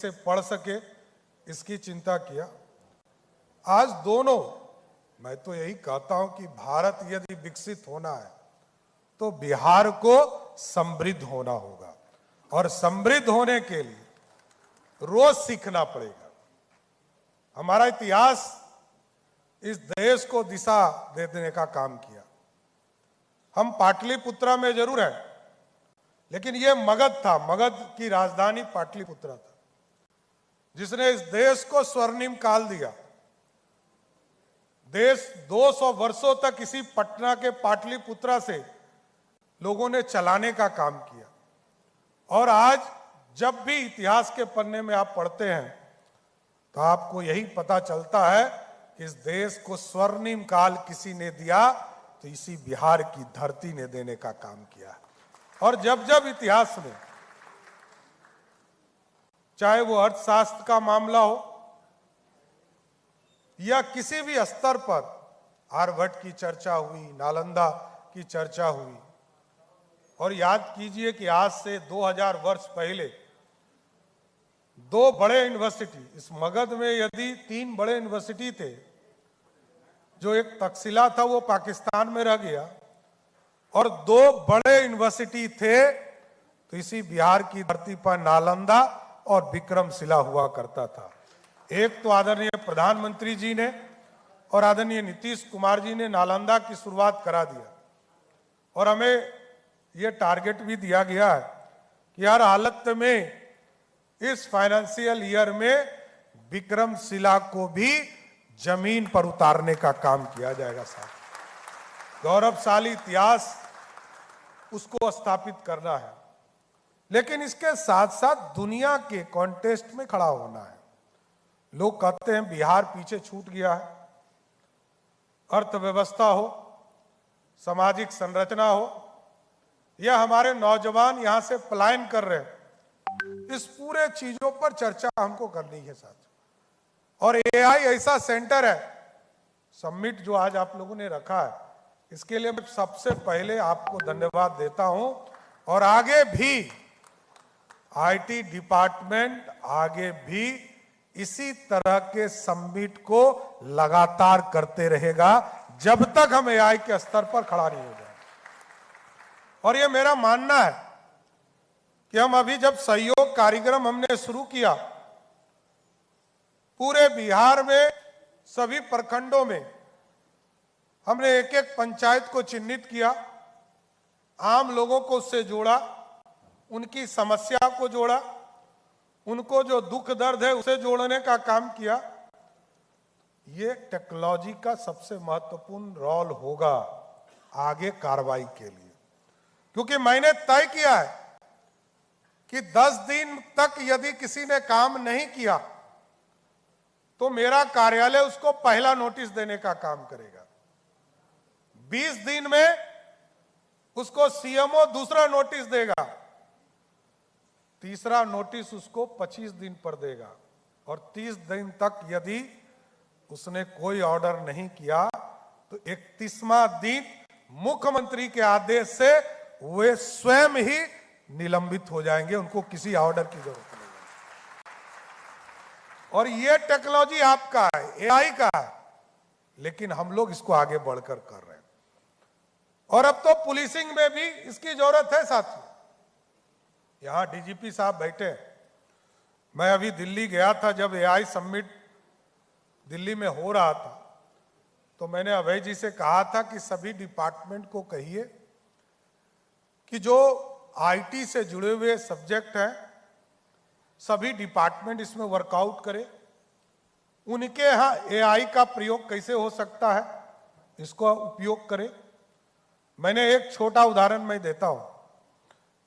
से पढ़ सके इसकी चिंता किया। आज दोनों, मैं तो यही कहता हूं कि भारत यदि विकसित होना है तो बिहार को समृद्ध होना होगा, और समृद्ध होने के लिए रोज सीखना पड़ेगा। हमारा इतिहास इस देश को दिशा दे देने का काम किया। हम पाटलिपुत्रा में जरूर हैं, लेकिन ये मगध था, मगध की राजधानी पाटलिपुत्रा था, जिसने इस देश को स्वर्णिम काल दिया। देश 200 वर्षों तक इसी पटना के पाटलिपुत्रा से लोगों ने चलाने का काम किया। और आज जब भी इतिहास के पन्ने में आप पढ़ते हैं तो आपको यही पता चलता है कि इस देश को स्वर्णिम काल किसी ने दिया तो इसी बिहार की धरती ने देने का काम किया। और जब जब इतिहास में, चाहे वो अर्थशास्त्र का मामला हो या किसी भी स्तर पर, आर्यभट्ट की चर्चा हुई, नालंदा की चर्चा हुई, और याद कीजिए कि आज से 2000 वर्ष पहले दो बड़े यूनिवर्सिटी, इस मगध में यदि 3 बड़े यूनिवर्सिटी थे, जो एक तक्षशिला था वो पाकिस्तान में रह गया, और 2 बड़े यूनिवर्सिटी थे तो इसी बिहार की धरती पर नालंदा और विक्रमशिला हुआ करता था। एक तो आदरणीय प्रधानमंत्री जी ने और आदरणीय नीतीश कुमार जी ने नालंदा की शुरुआत करा दिया, और हमें ये टारगेट भी दिया गया है कि हर हालत में इस फाइनेंशियल ईयर में विक्रमशिला को भी जमीन पर उतारने का काम किया जाएगा। साहब, गौरवशाली इतिहास उसको स्थापित करना है, लेकिन इसके साथ साथ दुनिया के कॉन्टेस्ट में खड़ा होना है। लोग कहते हैं बिहार पीछे छूट गया है, अर्थव्यवस्था हो, सामाजिक संरचना हो, या हमारे नौजवान यहां से पलायन कर रहे हैं, इस पूरे चीजों पर चर्चा हमको करनी है साथ। और एआई ऐसा सेंटर है, समिट जो आज आप लोगों ने रखा है, इसके लिए मैं सबसे पहले आपको धन्यवाद देता हूं। और आगे भी आईटी डिपार्टमेंट आगे भी इसी तरह के समिट को लगातार करते रहेगा जब तक हम एआई के स्तर पर खड़ा नहीं हो जाए। और ये मेरा मानना है कि हम अभी जब सहयोग कार्यक्रम हमने शुरू किया, पूरे बिहार में सभी प्रखंडों में हमने एक एक पंचायत को चिन्हित किया, आम लोगों को उससे जोड़ा, उनकी समस्या को जोड़ा, उनको जो दुख दर्द है उसे जोड़ने का काम किया। ये टेक्नोलॉजी का सबसे महत्वपूर्ण रोल होगा आगे कार्रवाई के लिए, क्योंकि मैंने तय किया है कि 10 दिन तक यदि किसी ने काम नहीं किया तो मेरा कार्यालय उसको पहला नोटिस देने का काम करेगा। 20 दिन में उसको सीएमओ दूसरा नोटिस देगा, तीसरा नोटिस उसको 25 दिन पर देगा, और 30 दिन तक यदि उसने कोई ऑर्डर नहीं किया तो 31वां दिन मुख्यमंत्री के आदेश से वे स्वयं ही निलंबित हो जाएंगे, उनको किसी ऑर्डर की जरूरत नहीं है। और ये टेक्नोलॉजी आपका है, एआई का है, लेकिन हम लोग इसको आगे बढ़कर कर रहे हैं। और अब तो पुलिसिंग में भी इसकी जरूरत है साथियों। यहां डीजीपी साहब बैठे, मैं अभी दिल्ली गया था, जब एआई समिट दिल्ली में हो रहा था तो मैंने अभय जी से कहा था कि सभी डिपार्टमेंट को कहिए कि जो आईटी से जुड़े हुए सब्जेक्ट हैं, सभी डिपार्टमेंट इसमें वर्कआउट करें, उनके यहाँ एआई का प्रयोग कैसे हो सकता है इसको उपयोग करें। मैंने एक छोटा उदाहरण मैं देता हूं।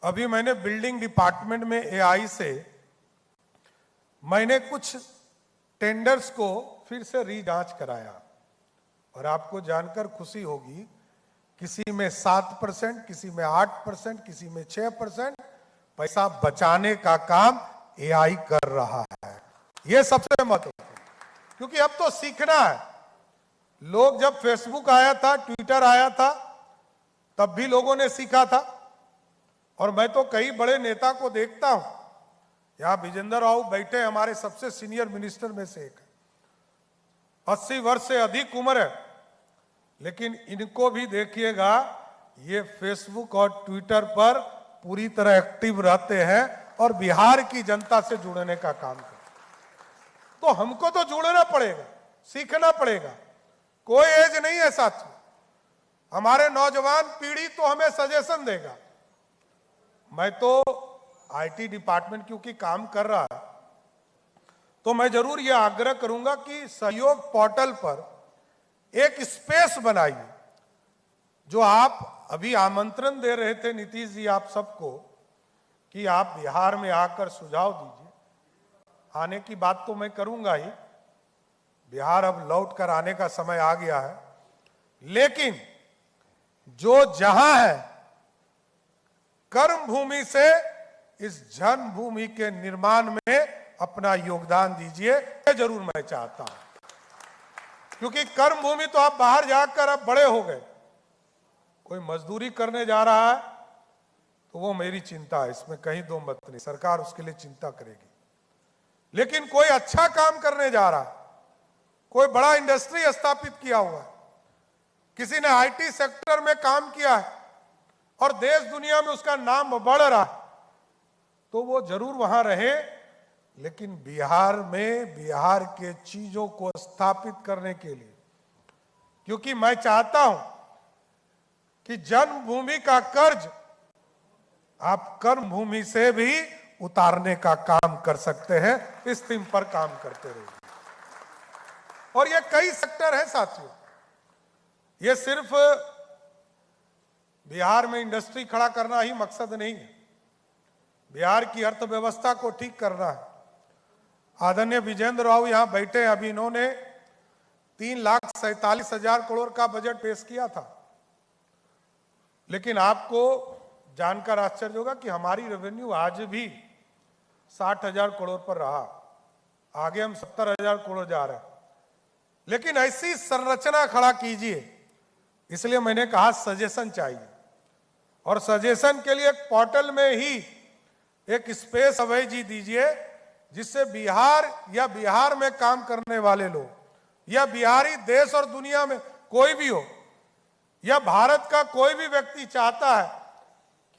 अभी मैंने बिल्डिंग डिपार्टमेंट में एआई से मैंने कुछ टेंडर्स को फिर से रीजांच कराया, और आपको जानकर खुशी होगी, किसी में 7%, किसी में 8%, किसी में 6% पैसा बचाने का काम एआई कर रहा है। यह सबसे महत्वपूर्ण, क्योंकि अब तो सीखना है। लोग जब फेसबुक आया था, ट्विटर आया था, तब भी लोगों ने सीखा था, और मैं तो कई बड़े नेता को देखता हूं, यहां विजेंद्र राव बैठे, हमारे सबसे सीनियर मिनिस्टर में से एक है, 80 वर्ष से अधिक उम्र है, लेकिन इनको भी देखिएगा, ये फेसबुक और ट्विटर पर पूरी तरह एक्टिव रहते हैं और बिहार की जनता से जुड़ने का काम करते हैं। तो हमको तो जुड़ना पड़ेगा, सीखना पड़ेगा, कोई एज नहीं है साथियों। हमारे नौजवान पीढ़ी तो हमें सजेशन देगा। मैं तो आईटी डिपार्टमेंट क्योंकि काम कर रहा है, तो मैं जरूर यह आग्रह करूंगा कि सहयोग पोर्टल पर एक स्पेस बनाइए। जो आप अभी आमंत्रण दे रहे थे नीतीश जी आप सबको कि आप बिहार में आकर सुझाव दीजिए, आने की बात तो मैं करूंगा ही, बिहार अब लौट कर आने का समय आ गया है। लेकिन जो जहां है, कर्म भूमि से इस जन्मभूमि के निर्माण में अपना योगदान दीजिए, जरूर मैं चाहता हूं। क्योंकि कर्म भूमि तो आप बाहर जाकर अब बड़े हो गए, कोई मजदूरी करने जा रहा है तो वो मेरी चिंता है, इसमें कहीं दो मत नहीं, सरकार उसके लिए चिंता करेगी। लेकिन कोई अच्छा काम करने जा रहा है, कोई बड़ा इंडस्ट्री स्थापित किया हुआ है, किसी ने आईटी सेक्टर में काम किया है और देश दुनिया में उसका नाम बढ़ रहा है, तो वो जरूर वहां रहे। लेकिन बिहार में बिहार के चीजों को स्थापित करने के लिए, क्योंकि मैं चाहता हूं कि जन्मभूमि का कर्ज आप कर्म भूमि से भी उतारने का काम कर सकते हैं। इस थीम पर काम करते रहिए। और ये कई सेक्टर हैं साथियों, ये सिर्फ बिहार में इंडस्ट्री खड़ा करना ही मकसद नहीं है, बिहार की अर्थव्यवस्था को ठीक करना है। आदरणीय विजेंद्र राव यहां बैठे हैं, अभी इन्होंने 3,47,000 करोड़ का बजट पेश किया था। लेकिन आपको जानकर आश्चर्य होगा कि हमारी रेवेन्यू आज भी 60,000 करोड़ पर रहा, आगे हम 70,000 करोड़ जा रहे हैं। लेकिन ऐसी संरचना खड़ा कीजिए, इसलिए मैंने कहा सजेशन चाहिए, और सजेशन के लिए एक पोर्टल में ही एक स्पेस अभय जी दीजिए, जिससे बिहार या बिहार में काम करने वाले लोग या बिहारी देश और दुनिया में कोई भी हो या भारत का कोई भी व्यक्ति चाहता है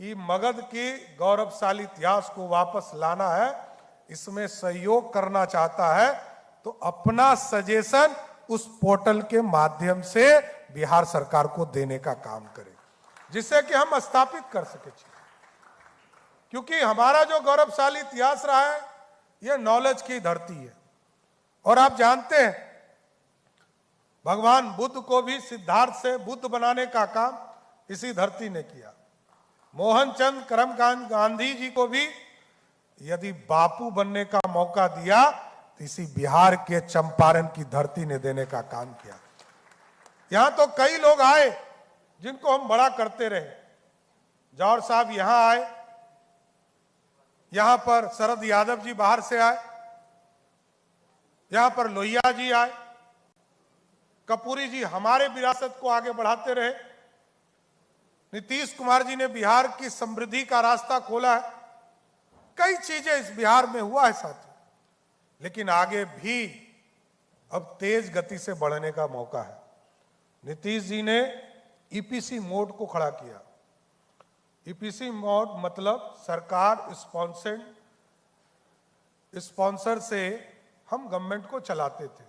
कि मगध की गौरवशाली इतिहास को वापस लाना है, इसमें सहयोग करना चाहता है, तो अपना सजेशन उस पोर्टल के माध्यम से बिहार सरकार को देने का काम करे, जिससे कि हम स्थापित कर सके। क्योंकि हमारा जो गौरवशाली इतिहास रहा है, यह नॉलेज की धरती है। और आप जानते हैं, भगवान बुद्ध को भी सिद्धार्थ से बुद्ध बनाने का काम इसी धरती ने किया। मोहनचंद करमचंद गांधी जी को भी यदि बापू बनने का मौका दिया तो इसी बिहार के चंपारण की धरती ने देने का काम किया। यहां तो कई लोग आए जिनको हम बड़ा करते रहे। जौहर साहब यहां आए, यहां पर शरद यादव जी बाहर से आए, यहां पर लोहिया जी आए, कपूरी जी हमारे विरासत को आगे बढ़ाते रहे, नीतीश कुमार जी ने बिहार की समृद्धि का रास्ता खोला है। कई चीजें इस बिहार में हुआ है साथियों, लेकिन आगे भी अब तेज गति से बढ़ने का मौका है। नीतीश जी ने ईपीसी मोड को खड़ा किया। ईपीसी मोड मतलब सरकार स्पॉन्सर से हम गवर्नमेंट को चलाते थे,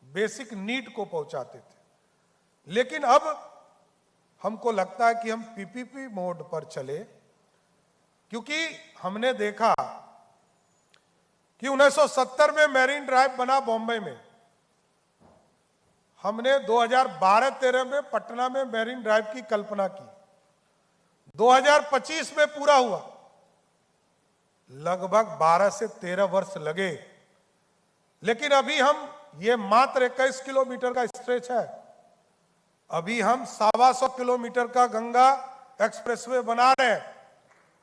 बेसिक नीड को पहुंचाते थे। लेकिन अब हमको लगता है कि हम पीपीपी मोड पर चले, क्योंकि हमने देखा कि 1970 में मैरीन ड्राइव बना बॉम्बे में, हमने 2012-13 में पटना में मैरीन ड्राइव की कल्पना की, 2025 में पूरा हुआ। लगभग 12 से 13 वर्ष लगे, लेकिन अभी हम ये मात्र 21 किलोमीटर का स्ट्रेच है, अभी हम 125 किलोमीटर का गंगा एक्सप्रेसवे बना रहे हैं।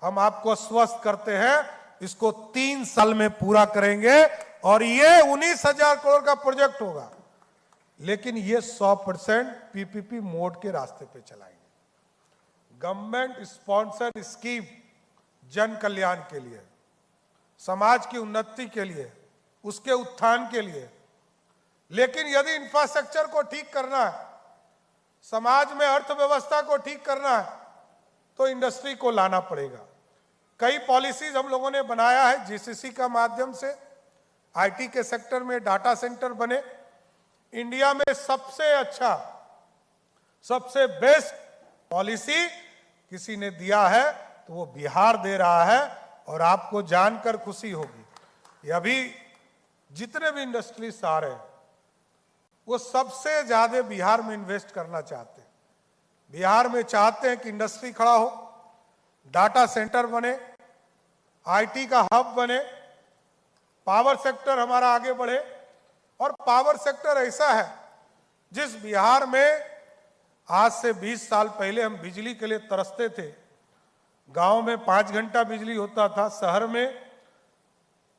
हम आपको आश्वस्त करते हैं, इसको 3 साल में पूरा करेंगे और ये 19,000 करोड़ का प्रोजेक्ट होगा। लेकिन ये 100% पीपीपी मोड के रास्ते पे चलाएंगे। गवर्नमेंट स्पॉन्सर्ड स्कीम जन कल्याण के लिए, समाज की उन्नति के लिए, उसके उत्थान के लिए। लेकिन यदि इंफ्रास्ट्रक्चर को ठीक करना है, समाज में अर्थव्यवस्था को ठीक करना है, तो इंडस्ट्री को लाना पड़ेगा। कई पॉलिसीज हम लोगों ने बनाया है जीसीसी का माध्यम से। आईटी के सेक्टर में डाटा सेंटर बने। इंडिया में सबसे अच्छा, सबसे बेस्ट पॉलिसी किसी ने दिया है तो वो बिहार दे रहा है, और आपको जानकर खुशी होगी, ये अभी जितने भी इंडस्ट्रीज आ रहे हैं वो सबसे ज्यादा बिहार में इन्वेस्ट करना चाहते हैं। बिहार में चाहते हैं कि इंडस्ट्री खड़ा हो, डाटा सेंटर बने, आईटी का हब बने, पावर सेक्टर हमारा आगे बढ़े। और पावर सेक्टर ऐसा है जिस बिहार में आज से 20 साल पहले हम बिजली के लिए तरसते थे। गांव में 5 घंटा बिजली होता था, शहर में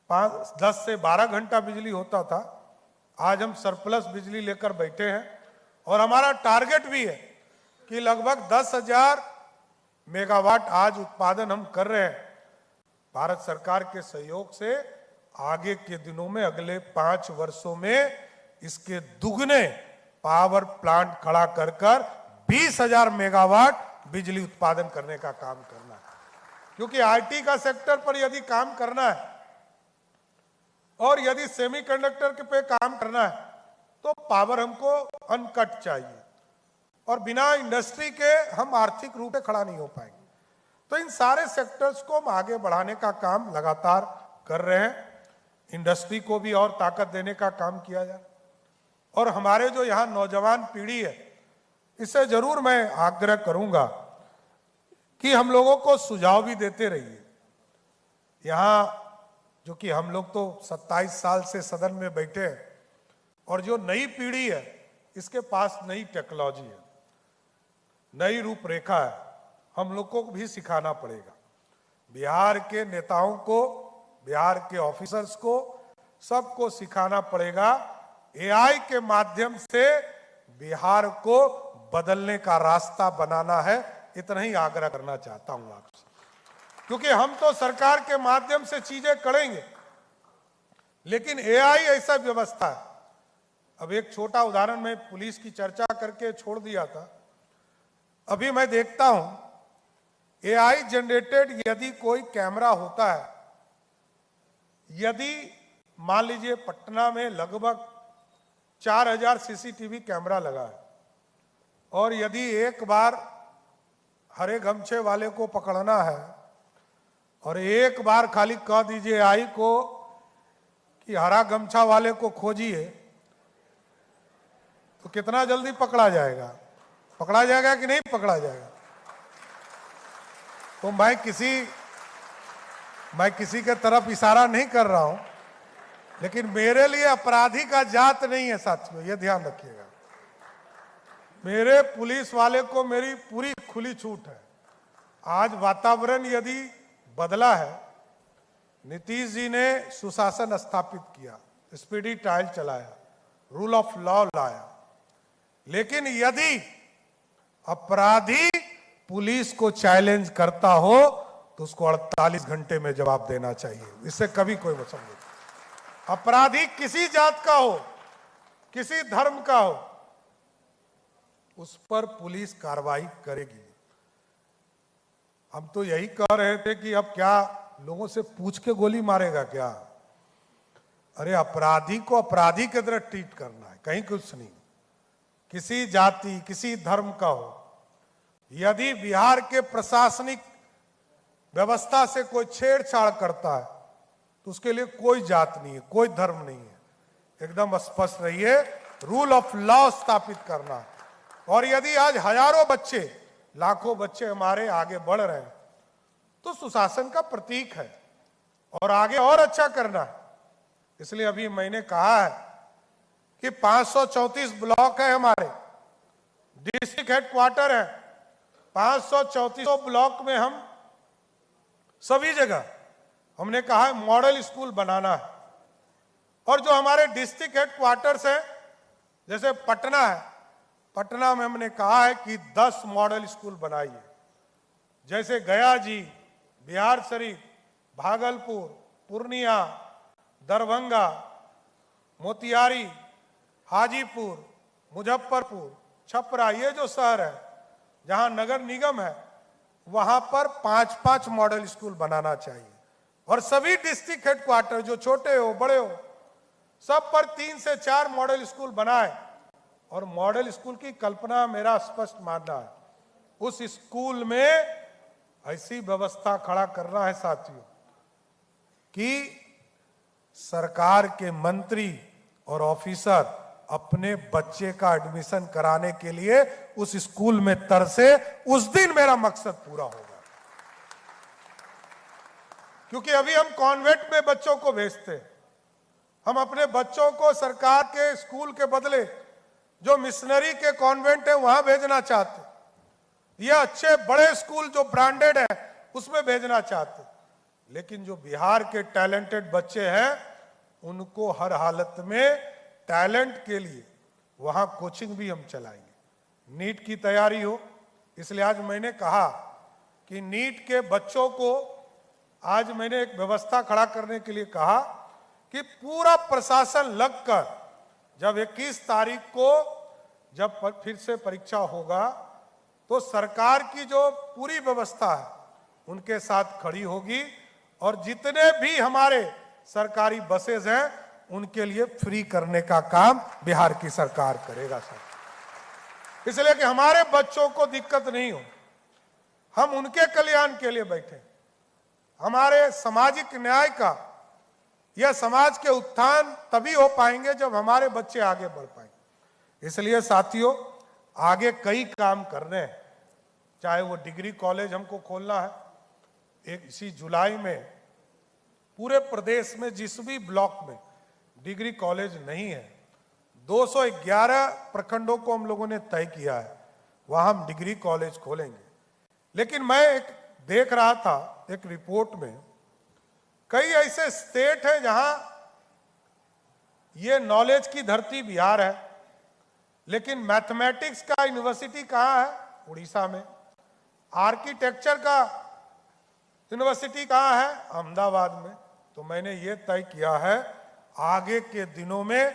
10 से 12 घंटा बिजली होता था। आज हम सरप्लस बिजली लेकर बैठे हैं, और हमारा टारगेट भी है कि लगभग 10,000 मेगावाट आज उत्पादन हम कर रहे हैं। भारत सरकार के सहयोग से आगे के दिनों में, अगले 5 वर्षों में इसके दुगने पावर प्लांट खड़ा कर 20,000 मेगावाट बिजली उत्पादन करने का काम करना है। क्योंकि आईटी का सेक्टर पर यदि काम करना है और यदि सेमीकंडक्टर के पे काम करना है तो पावर हमको अनकट चाहिए, और बिना इंडस्ट्री के हम आर्थिक रूप से खड़ा नहीं हो पाएंगे। तो इन सारे सेक्टर्स को हम आगे बढ़ाने का काम लगातार कर रहे हैं। इंडस्ट्री को भी और ताकत देने का काम किया जाए। और हमारे जो यहाँ नौजवान पीढ़ी है, इससे जरूर मैं आग्रह करूंगा कि हम लोगों को सुझाव भी देते रहिए। यहाँ जो कि हम लोग तो 27 साल से सदन में बैठे हैं, और जो नई पीढ़ी है इसके पास नई टेक्नोलॉजी है, नई रूपरेखा है, हम लोग को भी सिखाना पड़ेगा। बिहार के नेताओं को, बिहार के ऑफिसर्स को, सबको सिखाना पड़ेगा। एआई के माध्यम से बिहार को बदलने का रास्ता बनाना है। इतना ही आग्रह करना चाहता हूं आपसे, क्योंकि हम तो सरकार के माध्यम से चीजें करेंगे, लेकिन एआई ऐसा व्यवस्था है। अब एक छोटा उदाहरण में पुलिस की चर्चा करके छोड़ दिया था। अभी मैं देखता हूं एआई जनरेटेड यदि कोई कैमरा होता है, यदि मान लीजिए पटना में लगभग 4,000 सीसीटीवी कैमरा लगा है, और यदि एक बार हरे गमछे वाले को पकड़ना है और एक बार खाली कह दीजिए एआई को कि हरा गमछा वाले को खोजिए, तो कितना जल्दी पकड़ा जाएगा? पकड़ा जाएगा कि नहीं पकड़ा जाएगा? तो मैं किसी के तरफ इशारा नहीं कर रहा हूं, लेकिन मेरे लिए अपराधी का जात नहीं है साथियों, ये ध्यान रखिएगा। मेरे पुलिस वाले को मेरी पूरी खुली छूट है। आज वातावरण यदि बदला है, नीतीश जी ने सुशासन स्थापित किया, स्पीडी ट्रायल चलाया, रूल ऑफ लॉ लाया, लेकिन यदि अपराधी पुलिस को चैलेंज करता हो तो उसको 48 घंटे में जवाब देना चाहिए। इससे कभी कोई मतलब नहीं। अपराधी किसी जात का हो, किसी धर्म का हो, उस पर पुलिस कार्रवाई करेगी। हम तो यही कह रहे थे कि अब क्या लोगों से पूछ के गोली मारेगा क्या? अरे अपराधी को अपराधी की तरह ट्रीट करना है, कहीं कुछ नहीं। किसी जाति, किसी धर्म का हो, यदि बिहार के प्रशासनिक व्यवस्था से कोई छेड़छाड़ करता है तो उसके लिए कोई जात नहीं है, कोई धर्म नहीं है। एकदम स्पष्ट रहिए, रूल ऑफ लॉ स्थापित करना है। और यदि आज हजारों बच्चे, लाखों बच्चे हमारे आगे बढ़ रहे हैं तो सुशासन का प्रतीक है, और आगे और अच्छा करना है। इसलिए अभी मैंने कहा है कि 534 ब्लॉक है, हमारे डिस्ट्रिक्ट हेडक्वार्टर है। 534 ब्लॉक में हम सभी जगह हमने कहा है मॉडल स्कूल बनाना है। और जो हमारे डिस्ट्रिक्ट हेडक्वार्टर्स है, जैसे पटना है, पटना में हमने कहा है कि 10 मॉडल स्कूल बनाइए। जैसे गया जी, बिहार शरीफ, भागलपुर, पूर्णिया, दरभंगा, मोतिहारी, हाजीपुर, मुजफ्फरपुर, छपरा, ये जो शहर है जहां नगर निगम है, वहां पर 5-5 मॉडल स्कूल बनाना चाहिए। और सभी डिस्ट्रिक्ट हेडक्वार्टर, जो छोटे हो बड़े हो, सब पर 3 से 4 मॉडल स्कूल बनाए। और मॉडल स्कूल की कल्पना मेरा स्पष्ट मानना है, उस स्कूल में ऐसी व्यवस्था खड़ा करना है साथियों कि सरकार के मंत्री और ऑफिसर अपने बच्चे का एडमिशन कराने के लिए उस स्कूल में तरसे, उस दिन मेरा मकसद पूरा होगा। क्योंकि अभी हम कॉन्वेंट में बच्चों को भेजते हैं, हम अपने बच्चों को सरकार के स्कूल के बदले जो मिशनरी के कॉन्वेंट है वहां भेजना चाहते, या अच्छे बड़े स्कूल जो ब्रांडेड है उसमें भेजना चाहते। लेकिन जो बिहार के टैलेंटेड बच्चे हैं उनको हर हालत में टैलेंट के लिए वहां कोचिंग भी हम चलाएंगे। नीट की तैयारी हो, इसलिए आज मैंने कहा कि नीट के बच्चों को आज मैंने एक व्यवस्था खड़ा करने के लिए कहा कि पूरा प्रशासन लगकर जब 21 तारीख को जब फिर से परीक्षा होगा तो सरकार की जो पूरी व्यवस्था है उनके साथ खड़ी होगी और जितने भी हमारे सरकारी बसेज हैं उनके लिए फ्री करने का काम बिहार की सरकार करेगा सर। इसलिए कि हमारे बच्चों को दिक्कत नहीं हो, हम उनके कल्याण के लिए बैठे। हमारे सामाजिक न्याय का, यह समाज के उत्थान तभी हो पाएंगे जब हमारे बच्चे आगे बढ़ पाएंगे। इसलिए साथियों आगे कई काम करने हैं, चाहे वो डिग्री कॉलेज हमको खोलना है। एक इसी जुलाई में पूरे प्रदेश में जिस भी ब्लॉक में डिग्री कॉलेज नहीं है, 211 प्रखंडों को हम लोगों ने तय किया है, वहां हम डिग्री कॉलेज खोलेंगे। लेकिन मैं एक देख रहा था एक रिपोर्ट में, कई ऐसे स्टेट हैं जहां ये नॉलेज की धरती बिहार है, लेकिन मैथमेटिक्स का यूनिवर्सिटी कहां है? उड़ीसा में। आर्किटेक्चर का यूनिवर्सिटी कहां है? अहमदाबाद में। तो मैंने ये तय किया है आगे के दिनों में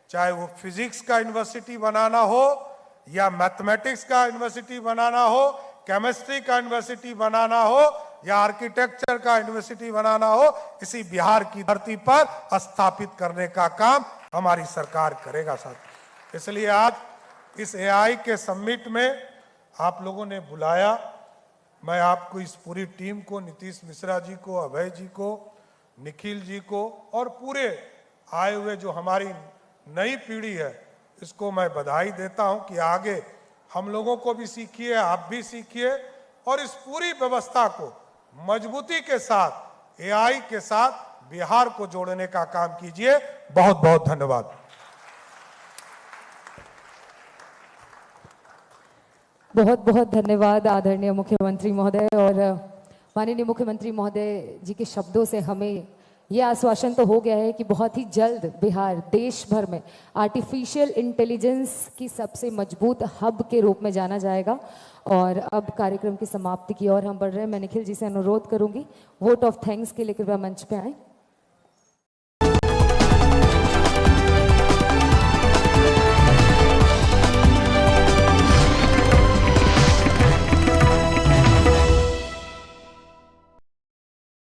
चाहे वो फिजिक्स का यूनिवर्सिटी बनाना हो या मैथमेटिक्स का यूनिवर्सिटी बनाना हो, केमिस्ट्री का यूनिवर्सिटी बनाना हो या आर्किटेक्चर का यूनिवर्सिटी बनाना हो, इसी बिहार की धरती पर स्थापित करने का काम हमारी सरकार करेगा साथ। इसलिए आज इस एआई के समिट में आप लोगों ने बुलाया, मैं आपको इस पूरी टीम को, नीतीश मिश्रा जी को, अभय जी को, निखिल जी को और पूरे आए हुए जो हमारी नई पीढ़ी है, इसको मैं बधाई देता हूं कि आगे हम लोगों को भी सीखिए, आप भी सीखिए और इस पूरी व्यवस्था को मजबूती के साथ एआई के साथ बिहार को जोड़ने का काम कीजिए। बहुत बहुत धन्यवाद। बहुत बहुत धन्यवाद आदरणीय मुख्यमंत्री महोदय। और माननीय मुख्यमंत्री महोदय जी के शब्दों से हमें यह आश्वासन तो हो गया है कि बहुत ही जल्द बिहार देश भर में आर्टिफिशियल इंटेलिजेंस की सबसे मजबूत हब के रूप में जाना जाएगा। और अब कार्यक्रम की समाप्ति की ओर हम बढ़ रहे हैं। मैं निखिल जी से अनुरोध करूंगी वोट ऑफ थैंक्स के लिए कृपया मंच पे आएं।